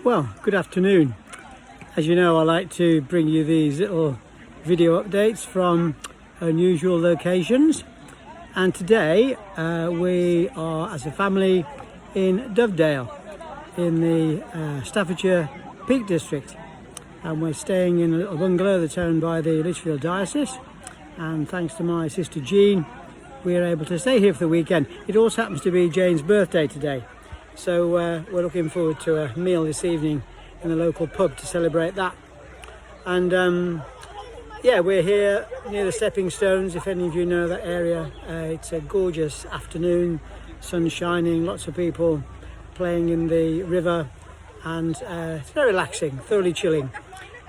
Well, good afternoon. As you know, I like to bring you these little video updates from unusual locations, and today we are as a family in Dovedale in the Staffordshire Peak District, and we're staying in a little bungalow that's owned by the Lichfield Diocese, and thanks to my sister Jean we are able to stay here for the weekend. It also happens to be Jane's birthday today, so we're looking forward to a meal this evening in a local pub to celebrate that. And yeah, we're here near the Stepping Stones, if any of you know that area. It's a gorgeous afternoon, sun shining, lots of people playing in the river, and it's very relaxing, thoroughly chilling.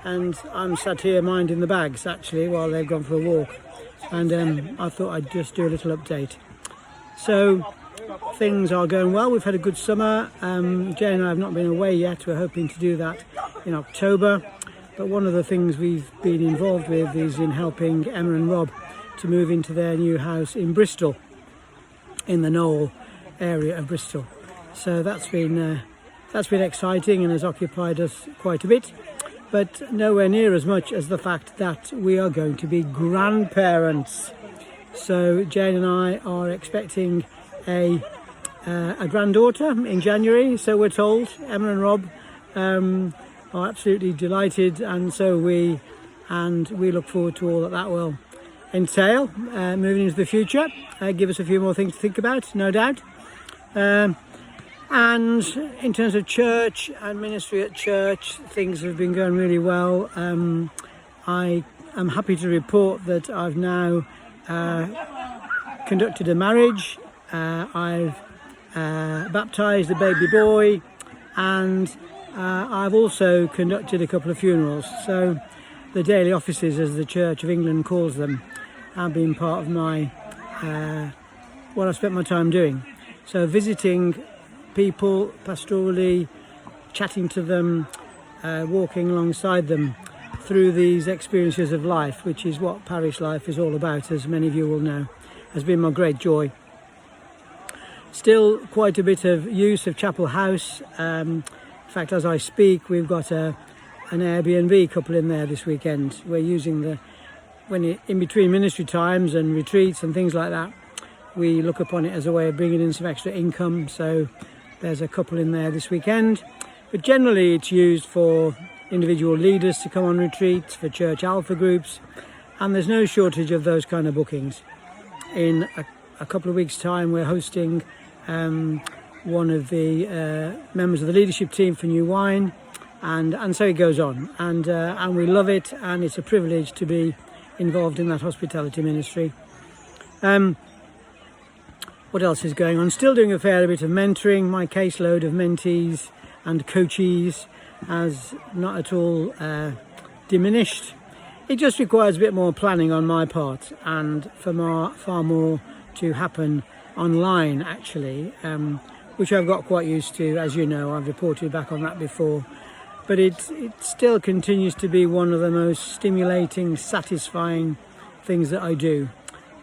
And I'm sat here minding the bags actually while they've gone for a walk, and I thought I'd just do a little update. So things are going well. We've had a good summer. Jane and I have not been away yet. We're hoping to do that in October. But one of the things we've been involved with is in helping Emma and Rob to move into their new house in Bristol, in the Knoll area of Bristol. So that's been exciting and has occupied us quite a bit, but nowhere near as much as the fact that we are going to be grandparents. So Jane and I are expecting a granddaughter in January, so we're told. Emma and Rob are absolutely delighted, and so we look forward to all that will entail moving into the future. Give us a few more things to think about, no doubt. And in terms of church and ministry at church, things have been going really well. I am happy to report that I've now conducted a marriage. I've baptised a baby boy, and I've also conducted a couple of funerals. So the daily offices, as the Church of England calls them, have been part of my what I've spent my time doing. So visiting people pastorally, chatting to them, walking alongside them through these experiences of life, which is what parish life is all about, as many of you will know, has been my great joy. Still quite a bit of use of Chapel House. In fact, as I speak, we've got an Airbnb couple in there this weekend. We're using in between ministry times and retreats and things like that, we look upon it as a way of bringing in some extra income. So there's a couple in there this weekend, but generally it's used for individual leaders to come on retreats, for church alpha groups, and there's no shortage of those kind of bookings. In a couple of weeks' time, we're hosting one of the members of the leadership team for New Wine, and so it goes on, and we love it, and it's a privilege to be involved in that hospitality ministry. What else is going on? Still doing a fair bit of mentoring. My caseload of mentees and coachees has not at all diminished. It just requires a bit more planning on my part, and far more to happen online actually, which I've got quite used to. As you know, I've reported back on that before, but it still continues to be one of the most stimulating, satisfying things that I do.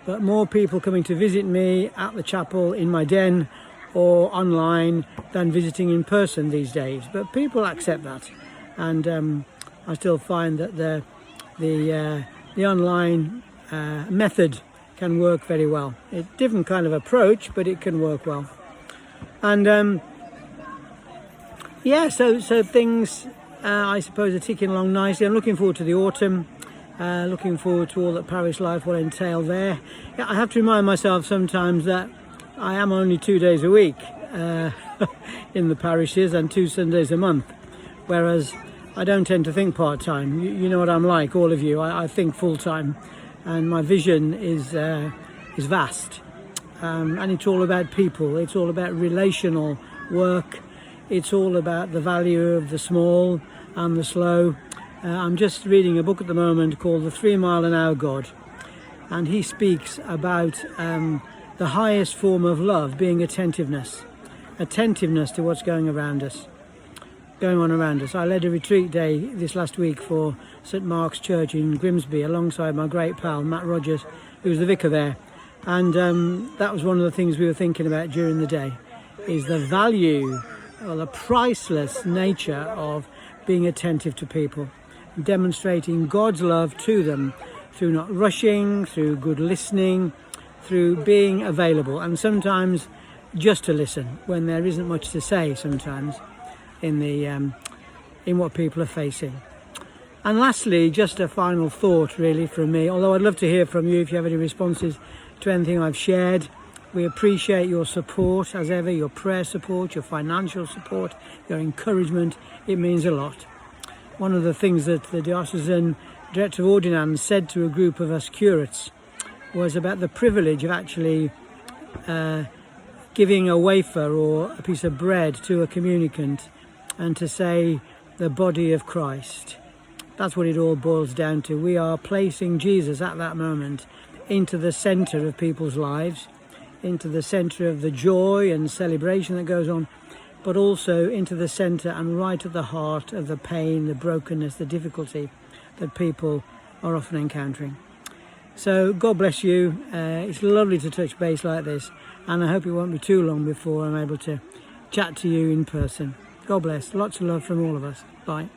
But more people coming to visit me at the chapel, in my den, or online than visiting in person these days. But people accept that, and I still find that the online method can work very well. It's a different kind of approach, but it can work well. And yeah, so things I suppose are ticking along nicely. I'm looking forward to the autumn. Looking forward to all that parish life will entail there. I have to remind myself sometimes that I am only 2 days a week in the parishes and 2 Sundays a month, whereas I don't tend to think part-time. You know what I'm like, all of you. I think full-time, and my vision is vast, and it's all about people. It's all about relational work. It's all about the value of the small and the slow. I'm just reading a book at the moment called The 3 Mile an Hour God, and he speaks about the highest form of love being attentiveness to what's going on around us. I led a retreat day this last week for St Mark's Church in Grimsby alongside my great pal Matt Rogers, who was the vicar there, and that was one of the things we were thinking about during the day, is the value the priceless nature of being attentive to people, demonstrating God's love to them through not rushing, through good listening, through being available, and sometimes just to listen when there isn't much to say sometimes in what people are facing. And lastly, just a final thought really from me, although I'd love to hear from you if you have any responses to anything I've shared. We appreciate your support as ever, your prayer support, your financial support, your encouragement. It means a lot. One of the things that the Diocesan Director of Ordinance said to a group of us curates was about the privilege of actually giving a wafer or a piece of bread to a communicant and to say the body of Christ. That's what it all boils down to. We are placing Jesus at that moment into the centre of people's lives, into the centre of the joy and celebration that goes on, but also into the centre and right at the heart of the pain, the brokenness, the difficulty that people are often encountering. So God bless you. It's lovely to touch base like this, and I hope it won't be too long before I'm able to chat to you in person. God bless. Lots of love from all of us. Bye.